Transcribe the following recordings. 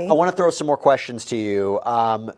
I want to throw some more questions to you.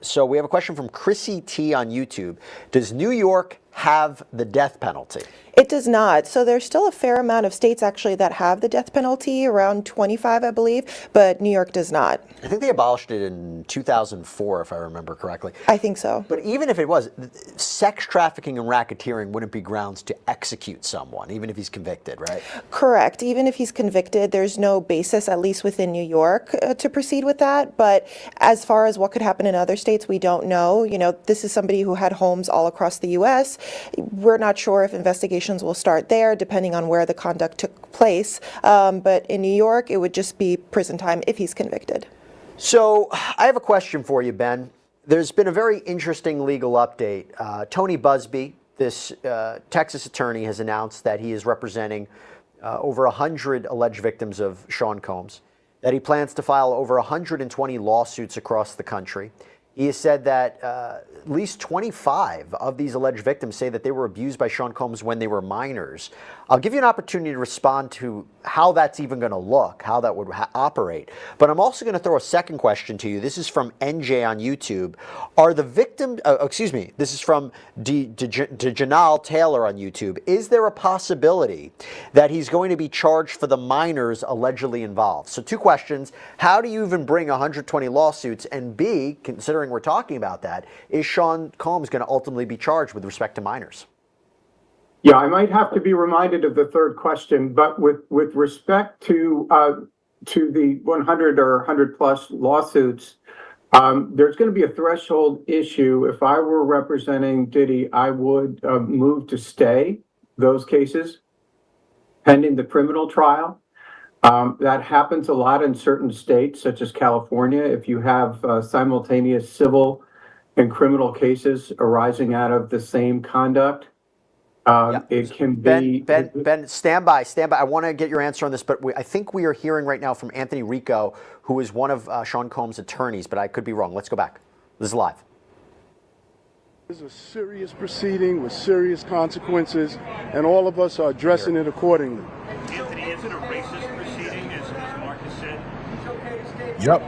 So we have a question from Chrissy T on YouTube. Does New York have the death penalty? It does not. So there's still a fair amount of states actually that have the death penalty, around 25, I believe, but New York does not. I think they abolished it in 2004, if I remember correctly. I think so. But even if it was, sex trafficking and racketeering wouldn't be grounds to execute someone, even if he's convicted, right? Correct. Even if he's convicted, there's no basis, at least within New York, to proceed with that. But as far as what could happen in other states, we don't know. You know, this is somebody who had homes all across the U.S. We're not sure if investigations will start there, depending on where the conduct took place. But in New York, it would just be prison time if he's convicted. So I have a question for you, Ben. There's been a very interesting legal update. Tony Busby, this Texas attorney, has announced that he is representing over 100 alleged victims of Sean Combs, that he plans to file over 120 lawsuits across the country. He has said that at least 25 of these alleged victims say that they were abused by Sean Combs when they were minors. I'll give you an opportunity to respond to how that's even going to look, how that would operate. But I'm also going to throw a second question to you. This is from NJ on YouTube. Are the victims, this is from Janal Taylor on YouTube. Is there a possibility that he's going to be charged for the minors allegedly involved? So two questions. How do you even bring 120 lawsuits? And B, considering we're talking about that, is Sean Combs going to ultimately be charged with respect to minors? Yeah, I might have to be reminded of the third question, but with respect to the 100 or 100 plus lawsuits, there's going to be a threshold issue. If I were representing Diddy, I would move to stay those cases pending the criminal trial. That happens a lot in certain states, such as California. If you have simultaneous civil and criminal cases arising out of the same conduct, it can be... Ben, stand by. I want to get your answer on this, but I think we are hearing right now from Anthony Rico, who is one of Sean Combs' attorneys, but I could be wrong. Let's go back. This is live. This is a serious proceeding with serious consequences, and all of us are addressing it accordingly. Anthony, is it a racist proceeding, as Marcus said? Yep.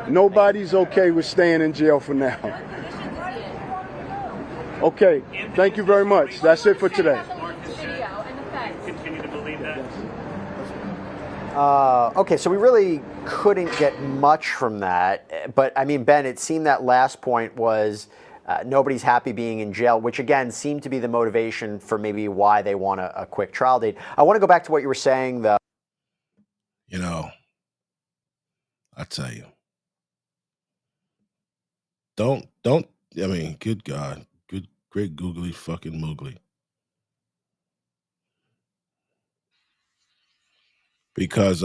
Nobody's okay with staying in jail for now. Okay, thank you very much. That's it for today. Continue to believe that? Okay, so we really couldn't get much from that. But, I mean, Ben, it seemed that last point was nobody's happy being in jail, which, again, seemed to be the motivation for maybe why they want a quick trial date. I want to go back to what you were saying, though. You know, I tell you, I mean, good God. Great googly fucking moogly. Because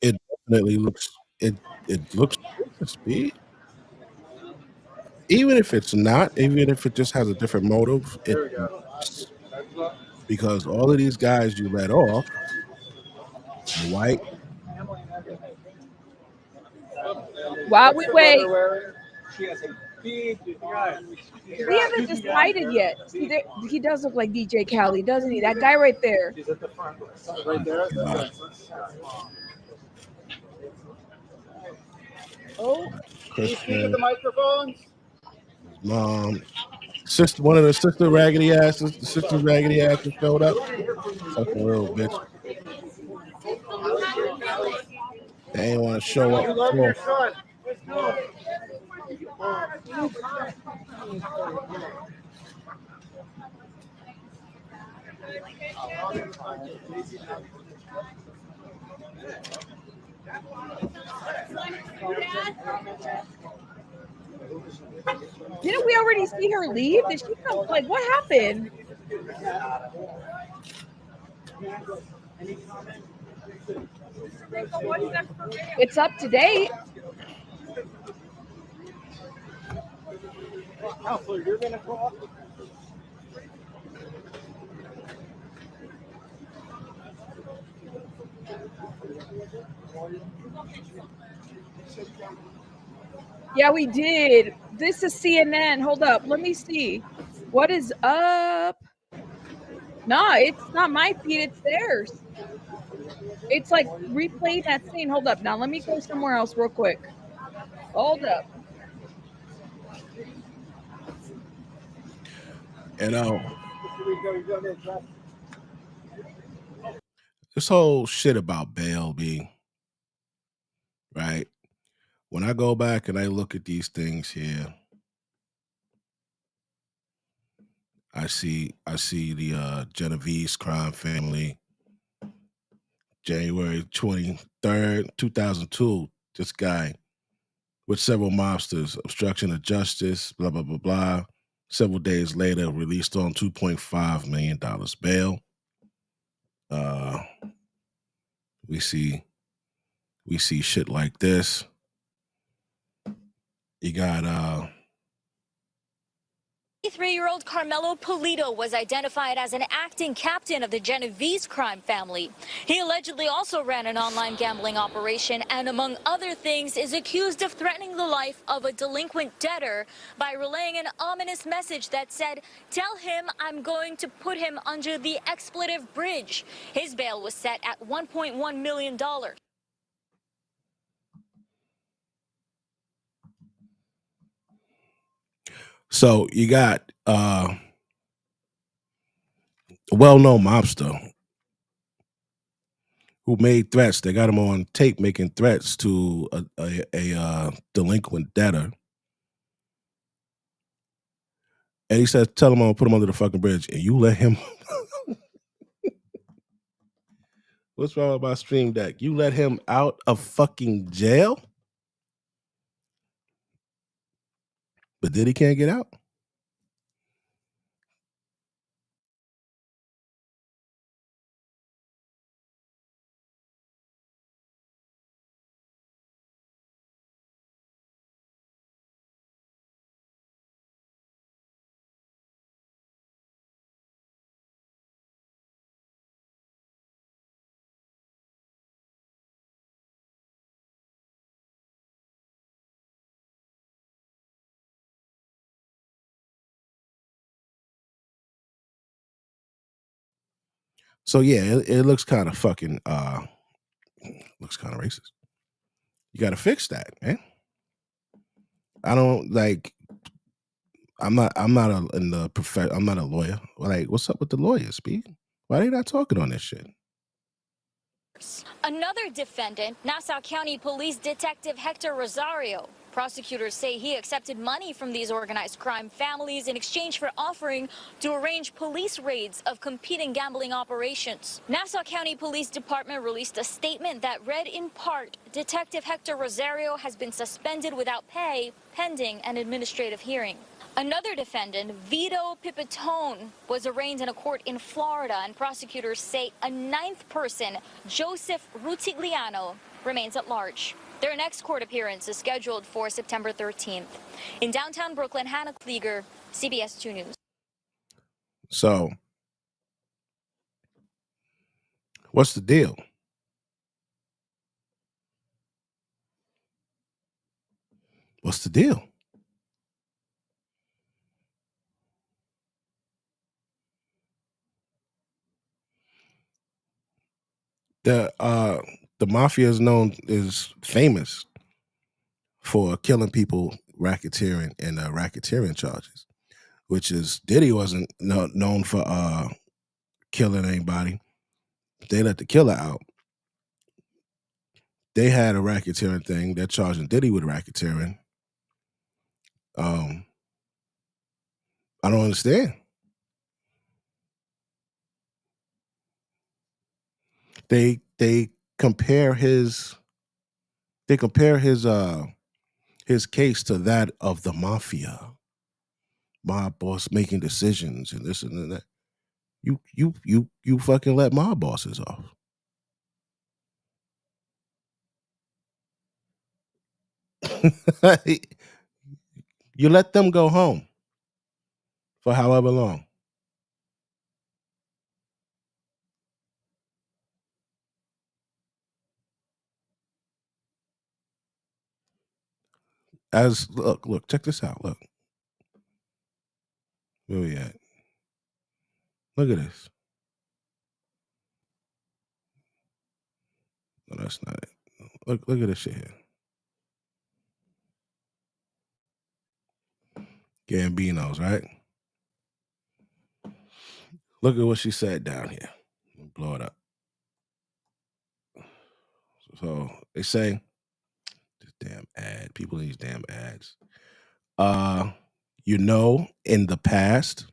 it definitely looks it looks speed. Even if it's not, even if it just has a different motive, because all of these guys you let off are white. While we wait, we haven't decided yet. He does look like DJ Khaled, doesn't he? That guy right there. He's at the front. Right there. Oh, Christian. The microphones. Mom, sister, one of the sister raggedy asses showed up. Fucking real bitch. They ain't want to show up. You love your son. Let's go. Didn't we already see her leave? Did she come? Like, what happened? It's up to date. Counselor, you're gonna talk. Yeah, we did. This is CNN. Hold up. Let me see. What is up? Nah, it's not my feed. It's theirs. It's like replay that scene. Hold up. Now let me go somewhere else real quick. Hold up. You know, this whole shit about bail being right. When I go back and I look at these things here, I see the Genovese crime family, January 23rd, 2002. This guy with several mobsters, obstruction of justice, blah blah blah blah. Several days later, released on $2.5 million bail. We see shit like this. You got 23-year-old Carmelo Pulido was identified as an acting captain of the Genovese crime family. He allegedly also ran an online gambling operation and, among other things, is accused of threatening the life of a delinquent debtor by relaying an ominous message that said, "Tell him I'm going to put him under the expletive bridge." His bail was set at $1.1 million. so you got a well-known mobster who made threats. They got him on tape making threats to a delinquent debtor. And he says, tell him I'm gonna put him under the fucking bridge. And you let him what's wrong with my stream deck? You let him out of fucking jail? But Diddy can't get out? So yeah, it looks kind of fucking looks kind of racist. You gotta fix that, man. I don't like I'm not I'm not a lawyer. Like, what's up with the lawyers, B? Why they not talking on this shit? Another defendant, Nassau County Police Detective Hector Rosario. Prosecutors say he accepted money from these organized crime families in exchange for offering to arrange police raids of competing gambling operations. Nassau County Police Department released a statement that read in part, Detective Hector Rosario has been suspended without pay pending an administrative hearing. Another defendant, Vito Pipitone, was arraigned in a court in Florida, and prosecutors say a ninth person, Joseph Rutigliano, remains at large. Their next court appearance is scheduled for September 13th. In downtown Brooklyn, Hannah Klieger, CBS 2 News. So, what's the deal? What's the deal? The mafia is famous for killing people, racketeering and racketeering charges, which is Diddy wasn't known for killing anybody. They let the killer out. They had a racketeering thing. They're charging Diddy with racketeering. I don't understand. They compare his his case to that of the mafia, mob boss making decisions and this and that. You fucking let mob bosses off. You let them go home for however long. As look, check this out. Look, where we at? Look at this. No, that's not it. Look at this shit here. Gambino's, right? Look at what she said down here. Blow it up. So they say this damn ad. People in these damn ads. In the past,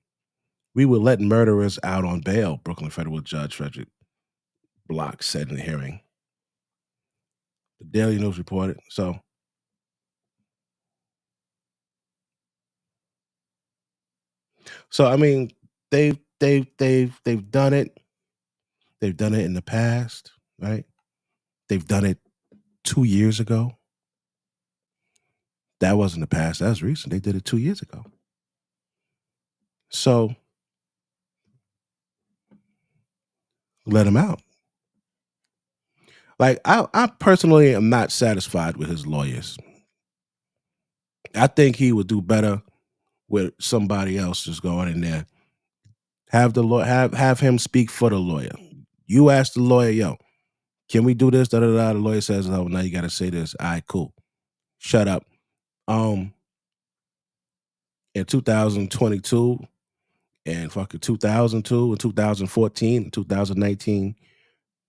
we would let murderers out on bail, Brooklyn federal judge Frederick Block said in the hearing. The Daily News reported. So I mean, they've done it. They've done it in the past, right? They've done it 2 years ago. That wasn't the past. That was recent. They did it 2 years ago. So let him out. Like I personally am not satisfied with his lawyers. I think he would do better with somebody else just going in there. Have the lawyer have him speak for the lawyer. You ask the lawyer, yo, can we do this? Da da da. The lawyer says, oh, now you got to say this. All right, cool. Shut up. In 2022 and fucking 2002 and 2014 and 2019,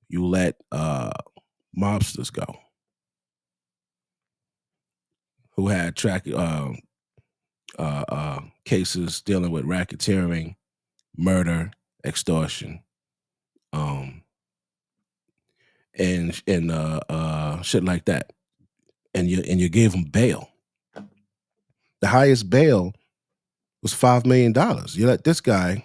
you let mobsters go who had cases dealing with racketeering, murder, extortion, and shit like that. And you gave them bail. The highest bail was $5 million. You let this guy.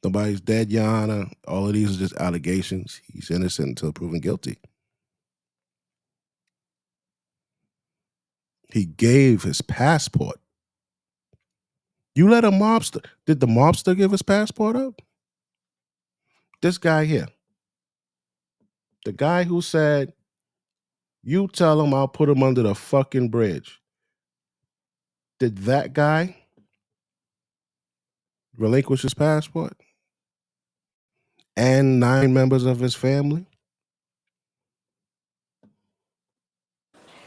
Nobody's dead, Your Honor. All of these are just allegations. He's innocent until proven guilty. He gave his passport. You let a mobster. Did the mobster give his passport up? This guy here. The guy who said, you tell him I'll put him under the fucking bridge. Did that guy relinquish his passport? And 9 members of his family?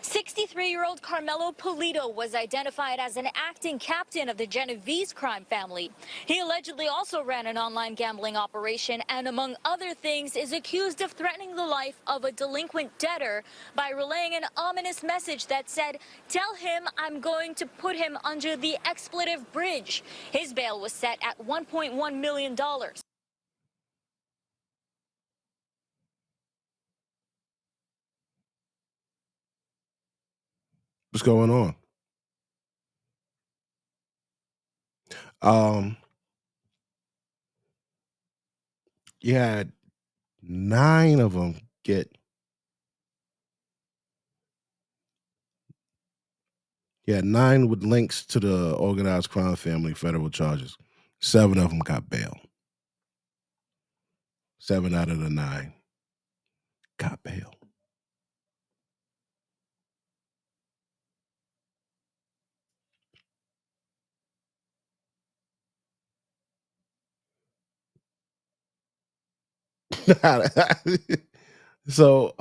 63-year-old Carmelo Polito was identified as an acting captain of the Genovese crime family. He allegedly also ran an online gambling operation and, among other things, is accused of threatening the life of a delinquent debtor by relaying an ominous message that said, "Tell him I'm going to put him under the expletive bridge." His bail was set at $1.1 million. What's going on? You had 9 of them get. You had 9 with links to the organized crime family federal charges. 7 of them got bail. 7 out of the 9 got bail. So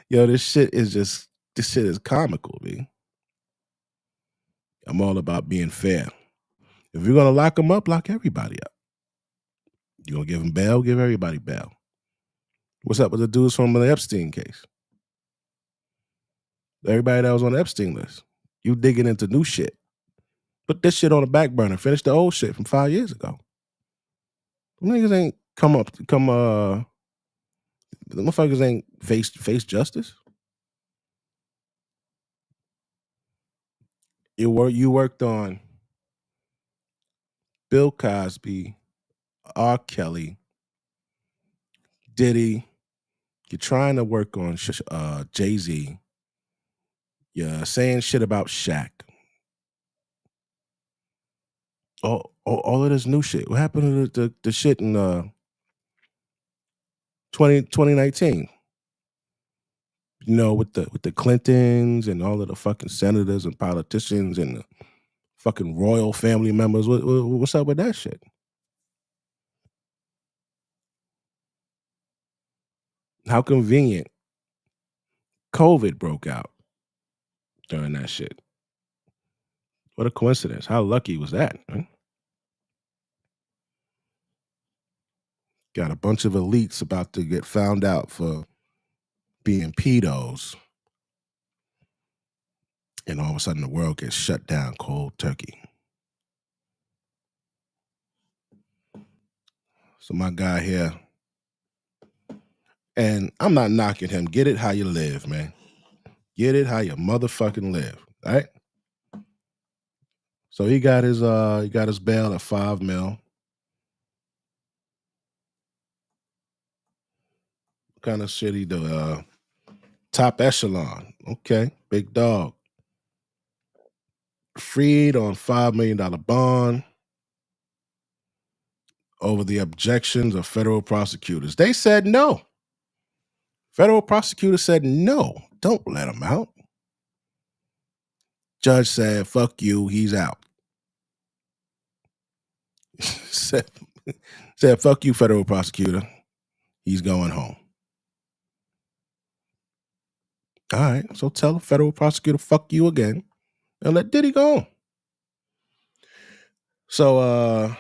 yo, this shit is comical, man. I'm all about being fair. If you're gonna lock them up, lock everybody up. You're gonna give them bail, give everybody bail. What's up with the dudes from the Epstein case? Everybody that was on the Epstein list. You digging into new shit. Put this shit on the back burner. Finish the old shit from 5 years ago. Them niggas ain't the motherfuckers ain't face justice. You worked on Bill Cosby, R. Kelly, Diddy. You're trying to work on Jay-Z. You're saying shit about Shaq. all of this new shit. What happened to the shit in 2019? You know, with the Clintons and all of the fucking senators and politicians and the fucking royal family members. What's up with that shit? How convenient COVID broke out during that shit. What a coincidence. How lucky was that? Right? Got a bunch of elites about to get found out for being pedos. And all of a sudden the world gets shut down cold turkey. So my guy here, and I'm not knocking him. Get it how you live, man. Get it how you motherfucking live, right? So he got his bail at $5 million. What kind of shit he do? Top echelon. Okay, big dog. Freed on $5 million bond over the objections of federal prosecutors. They said no. Federal prosecutors said no. Don't let him out. Judge said, fuck you, he's out. said, fuck you, federal prosecutor. He's going home. All right, so tell the federal prosecutor, fuck you again, and let Diddy go home. So,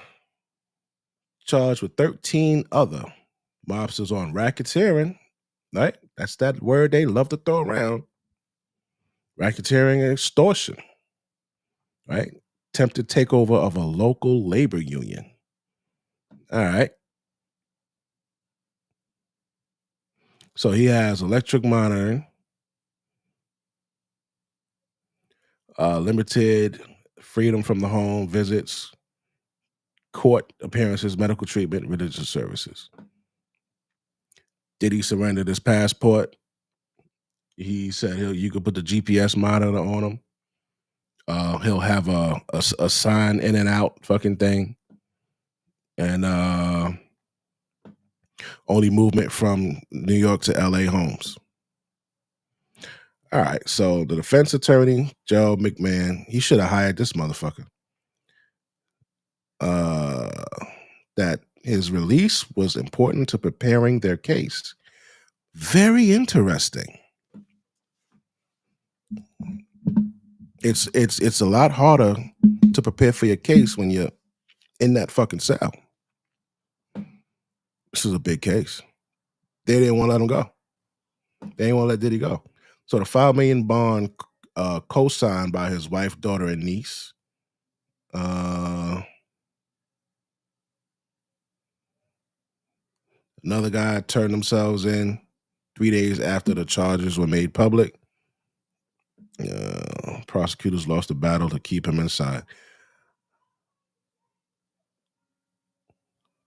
charged with 13 other mobsters on racketeering, right? That's that word they love to throw around. Racketeering and extortion, right? Attempted takeover of a local labor union. All right. So he has electric monitoring, limited freedom from the home, visits, court appearances, medical treatment, religious services. Did he surrender his passport? He said you could put the GPS monitor on him. He'll have a sign in and out fucking thing. And only movement from New York to LA homes. All right, so the defense attorney, Joe McMahon, he should have hired this motherfucker. That his release was important to preparing their case. Very interesting. It's a lot harder to prepare for your case when you're in that fucking cell. This is a big case. They didn't want to let him go. They didn't want to let Diddy go. So the $5 million bond co-signed by his wife, daughter, and niece. Another guy turned themselves in 3 days after the charges were made public. Prosecutors lost the battle to keep him inside.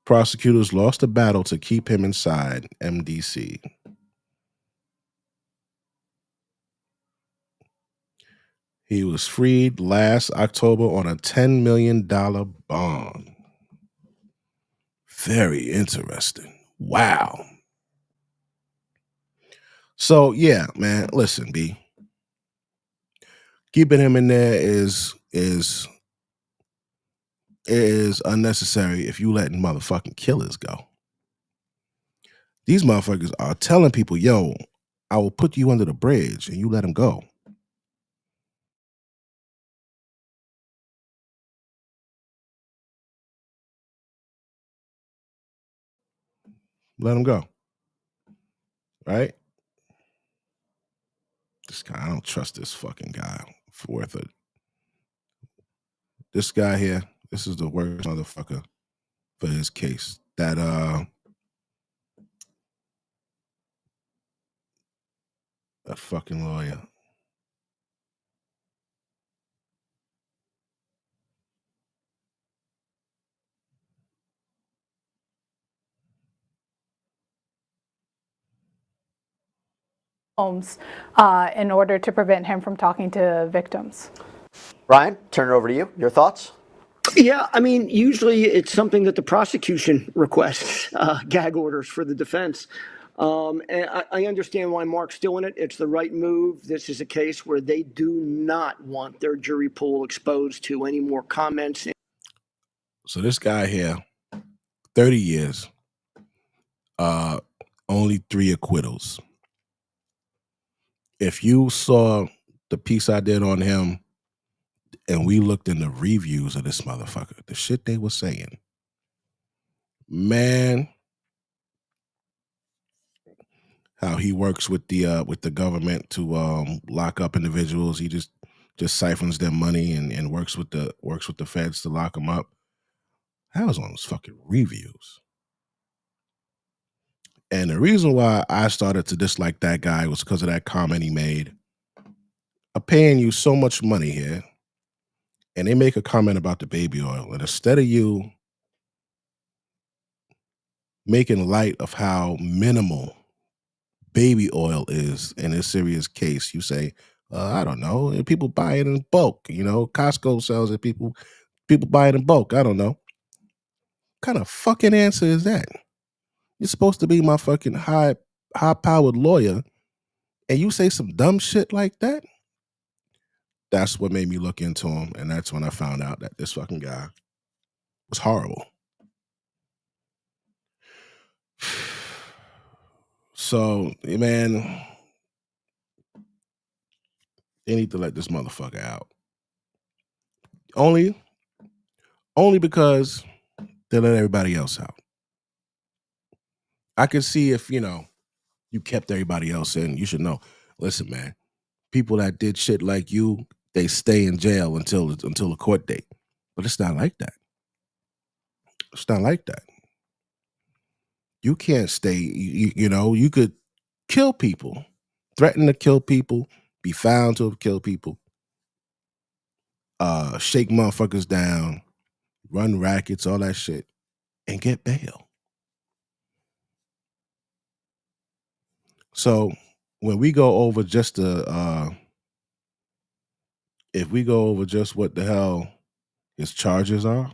Prosecutors lost the battle to keep him inside MDC. He was freed last October on a $10 million bond. Very interesting. Wow. So yeah, man, listen, B. Keeping him in there is unnecessary if you letting motherfucking killers go. These motherfuckers are telling people, yo, I will put you under the bridge, and you let him go. Let him go. Right? This guy, I don't trust this fucking guy for worth it. This guy here, this is the worst motherfucker for his case. That fucking lawyer. Homes in order to prevent him from talking to victims. Ryan, turn it over to you. Your thoughts? Yeah, I mean, usually it's something that the prosecution requests, gag orders for the defense. And I understand why Mark's doing it. It's the right move. This is a case where they do not want their jury pool exposed to any more comments. So this guy here, 30 years, only 3 acquittals. If you saw the piece I did on him and we looked in the reviews of this motherfucker, the shit they were saying, man, how he works with the government to lock up individuals. He just siphons their money and works with the feds to lock them up. I was on those fucking reviews. And the reason why I started to dislike that guy was because of that comment he made. I'm paying you so much money here, and they make a comment about the baby oil. And instead of you making light of how minimal baby oil is in a serious case, you say, I don't know, people buy it in bulk. You know, Costco sells it, people buy it in bulk. I don't know. What kind of fucking answer is that? You're supposed to be my fucking high-powered lawyer, and you say some dumb shit like that? That's what made me look into him, and that's when I found out that this fucking guy was horrible. So, man, they need to let this motherfucker out. Only because they let everybody else out. I could see if, you kept everybody else in, you should know. Listen, man, people that did shit like you, they stay in jail until the court date. But it's not like that. It's not like that. You can't stay, you could kill people, threaten to kill people, be found to have killed people, shake motherfuckers down, run rackets, all that shit, and get bail. So when we go over just if we go over just what the hell his charges are,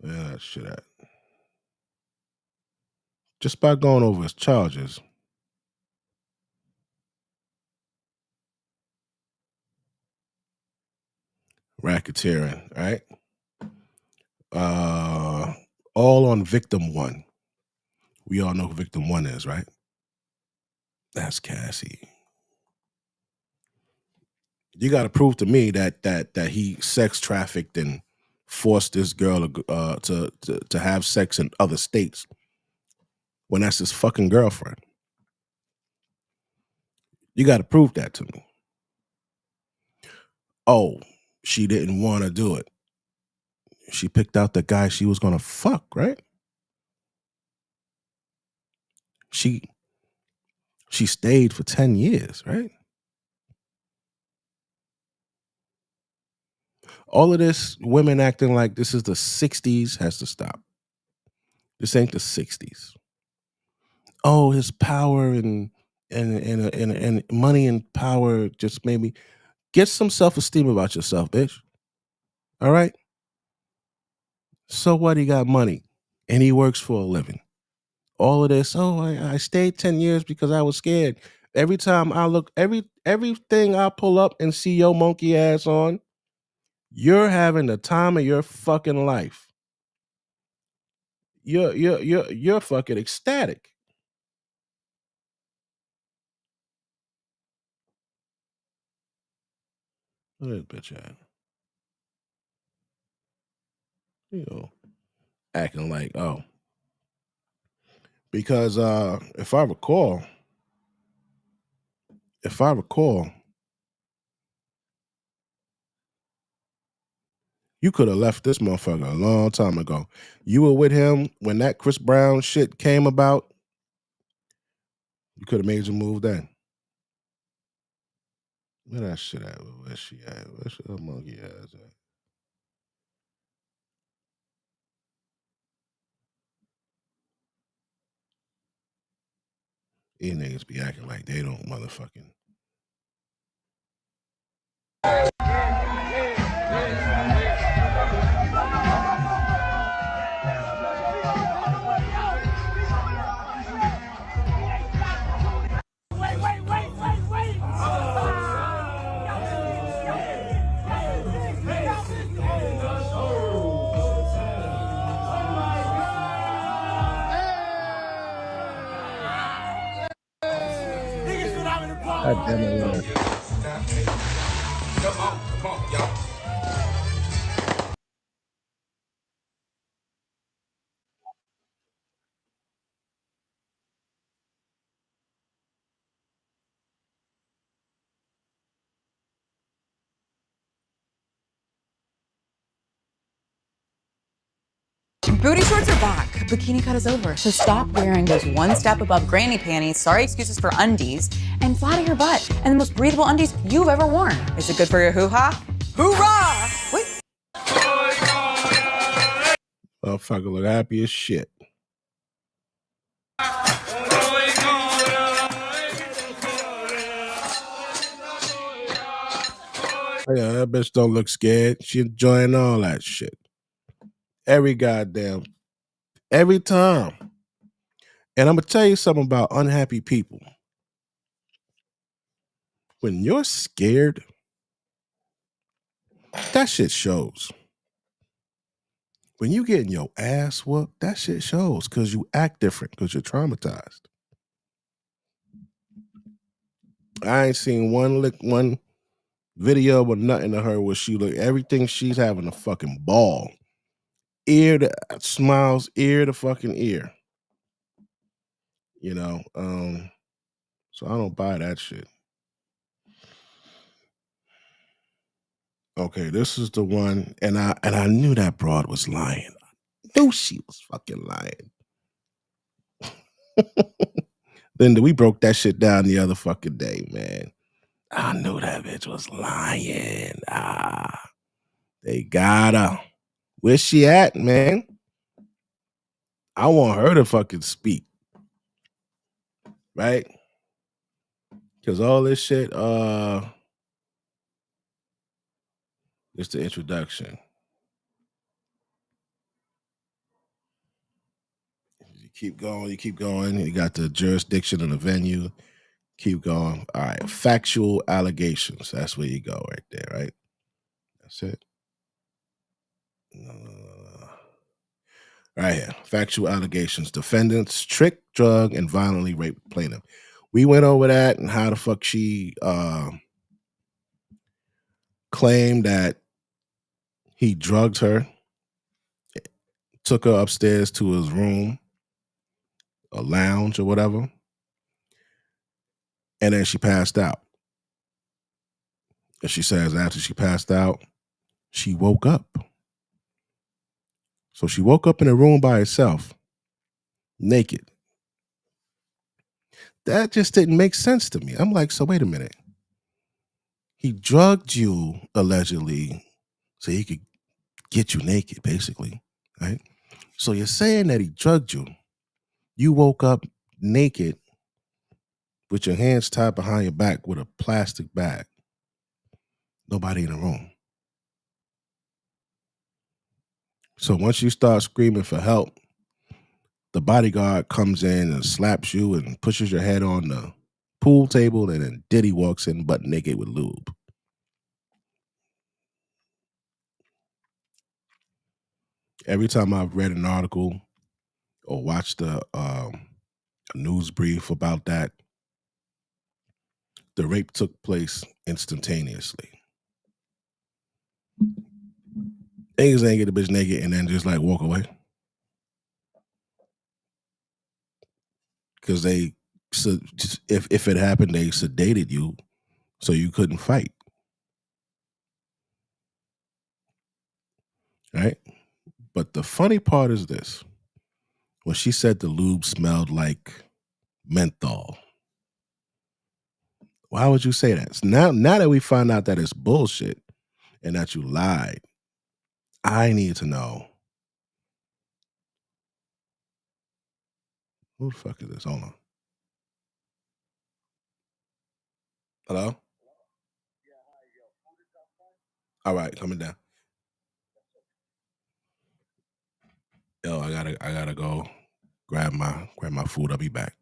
yeah, shit at. Just by going over his charges, racketeering, right? All on victim 1. We all know who victim 1 is, right? That's Cassie. You got to prove to me that he sex trafficked and forced this girl to have sex in other states when that's his fucking girlfriend. You got to prove that to me. Oh, she didn't want to do it. She picked out the guy she was going to fuck, right? She stayed for 10 years, right? All of this women acting like this is the 60s has to stop. This ain't the 60s. Oh, his power and money and power just made me get some self-esteem about yourself, bitch. All right? So what? He got money and he works for a living. All of this, I stayed 10 years because I was scared. Every time I look, everything I pull up and see your monkey ass on, you're having the time of your fucking life. You're fucking ecstatic. Look at this bitch at. Acting like, because if I recall, you could have left this motherfucker a long time ago. You were with him when that Chris Brown shit came about. You could have made your move then. Where that shit at? Where's she at? Where's her monkey ass at? These niggas be acting like they don't motherfucking. God damn it. Come on, y'all. Booty shorts are back. Bikini cut is over. So stop wearing those one step above granny panties, sorry excuses for undies, and flatter your butt and the most breathable undies you've ever worn. Is it good for your hoo-ha? Hoorah! Wait. Motherfucker look happy as shit. Oh, yeah, that bitch don't look scared. She enjoying all that shit. Every time. And I'm gonna tell you something about unhappy people. When you're scared, that shit shows. When you getting your ass whooped, that shit shows because you act different because you're traumatized. I ain't seen one video with nothing to her where she look everything she's having a fucking ball. Ear to smiles, ear to fucking ear. You know, so I don't buy that shit. Okay, this is the one, and I knew that broad was lying. I knew she was fucking lying. Linda, we broke that shit down the other fucking day, man. I knew that bitch was lying. They got her. Where's she at, man? I want her to fucking speak. Right? Because all this shit, it's the introduction. You keep going. You got the jurisdiction and the venue. Keep going. All right. Factual allegations. That's where you go right there, right? That's it. Right here. Factual allegations. Defendants trick, drug, and violently rape plaintiff. We went over that and how the fuck she claimed that he drugged her, took her upstairs to his room, a lounge or whatever, and then she passed out. And she says after she passed out, she woke up. So she woke up in a room by herself, naked. That just didn't make sense to me. I'm like, so wait a minute. He drugged you, allegedly, so he could get you naked, basically, right? So you're saying that he drugged you. You woke up naked with your hands tied behind your back with a plastic bag. Nobody in the room. So once you start screaming for help, the bodyguard comes in and slaps you and pushes your head on the pool table, and then Diddy walks in butt naked with lube. Every time I've read an article or watched a news brief about that, the rape took place instantaneously. Niggas ain't get the bitch naked and then just like walk away. Because they, if it happened, they sedated you so you couldn't fight. Right? But the funny part is this. When she said the lube smelled like menthol. Why would you say that? So now that we find out that it's bullshit and that you lied, I need to know. Who the fuck is this? Hold on. Hello? All right, coming down. Yo, I gotta go grab my food. I'll be back.